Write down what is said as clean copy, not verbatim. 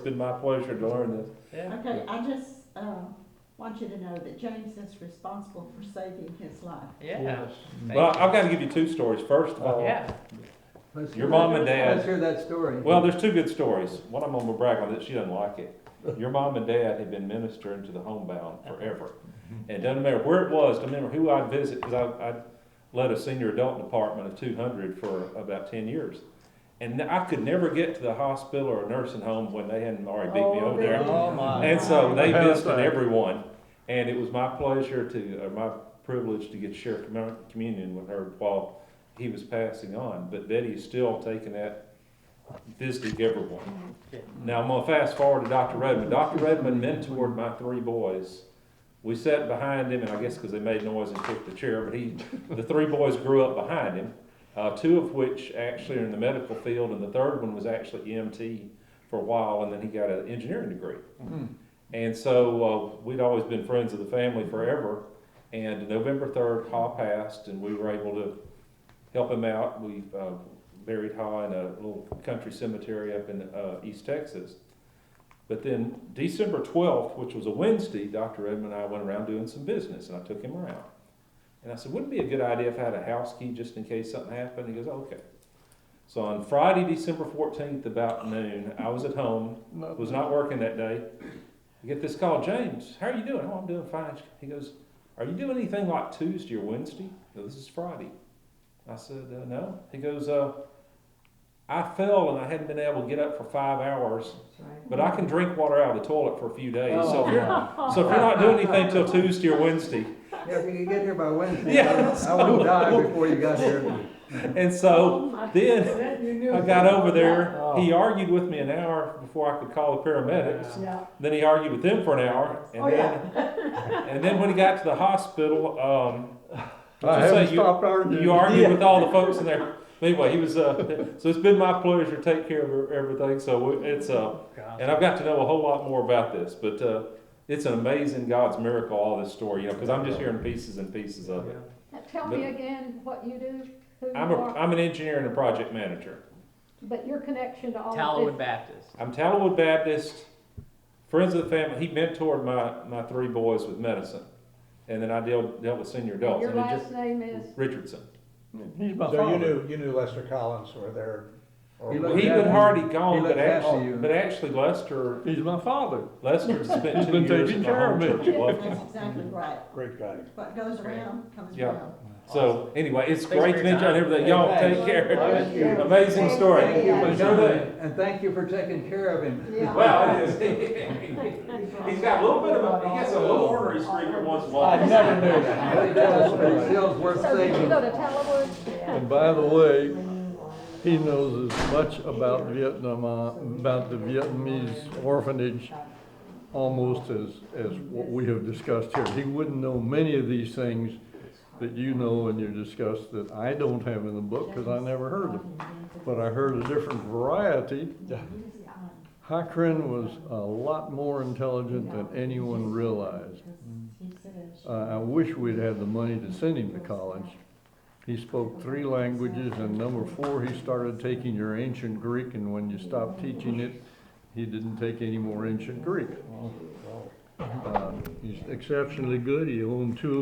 It's been my pleasure to learn this. Yeah. Okay, I just, want you to know that James is responsible for saving his life. Yeah. Yes. Thank Well, you. I've got to give you two stories. First of all, Yeah. your mom and Let's dad, hear that story. well, there's two good stories. One I'm gonna brag on that she doesn't like it. Your mom and dad had been ministering to the homebound forever. And it doesn't matter where it was, doesn't matter who I'd visit, because I led a senior adult department of 200 for about 10 years. And I could never get to the hospital or a nursing home when they hadn't already beat me over there. Oh, my. And so they That's visited right. everyone, and it was my pleasure my privilege to get to share communion with her while he was passing on. But Betty is still taking that, visiting everyone. Now I'm gonna fast forward to Dr. Redmond. Dr. Redmond mentored my three boys. We sat behind him, and I guess because they made noise and kicked the chair, but the three boys grew up behind him. Two of which actually are in the medical field, and the third one was actually EMT for a while, and then he got an engineering degree. And so we'd always been friends of the family forever. And November 3rd, Ha passed, and we were able to help him out. We buried Ha in a little country cemetery up in East Texas. But then December 12th, which was a Wednesday, Dr. Edmund and I went around doing some business, and I took him around. And I said, wouldn't it be a good idea if I had a house key just in case something happened? He goes, okay. So on Friday, December 14th, about noon, I was at home, was not working that day. I get this call, James, how are you doing? Oh, I'm doing fine. He goes, are you doing anything like Tuesday or Wednesday? No, this is Friday. I said, no. He goes, I fell and I hadn't been able to get up for 5 hours, but I can drink water out of the toilet for a few days. So if you're not doing anything till Tuesday or Wednesday. Yeah, if you could get here by Wednesday, Yeah, I wouldn't die before you got here. And so then I got over there. He argued with me an hour before I could call the paramedics. Yeah. Then he argued with them for an hour, and then when he got to the hospital, I haven't stopped arguing. you argued with all the folks in there. Anyway, he was. So it's been my pleasure to take care of everything. So it's and I've got to know a whole lot more about this, but it's an amazing God's miracle, all this story, because I'm just hearing pieces and pieces of it. Tell me again what you do, who you I'm are, an engineer and a project manager. but your connection to all of Tallowood this. Baptist. I'm Tallowood Baptist, friends of the family. He mentored my three boys with medicine, and then I dealt with senior adults. Your and it last name is? Richardson. He's my So father. you knew Lester Collins were there? Or He He looked had after already you. gone, He but looked after you. actually Lester He's my father. spent He's 2 been years taking in the care home of me. church at Bluffton. That's exactly right. Great guy. What goes around comes Yeah. around. So anyway, it's Thanks great for to your meet you and time. everything. Hey, Y'all thanks. take care. Thank you. Amazing story. Thank you for Sure coming, thing. and thank you for taking care of him. Yeah. Well, it is. He's got a little bit of he gets a little ornery streak every once in a while. I never knew that. He does, but he still's worth So did you saving. go to Tallowood? And by the way, he knows as much about Vietnam, about the Vietnamese orphanage, almost as what we have discussed here. He wouldn't know many of these things that you know and you discussed that I don't have in the book because I never heard them. But I heard a different variety. Hakrin was a lot more intelligent than anyone realized. I wish we'd had the money to send him to college. He spoke 3 languages, and number 4, he started taking your ancient Greek, and when you stopped teaching it, he didn't take any more ancient Greek. He's exceptionally good. He owned 2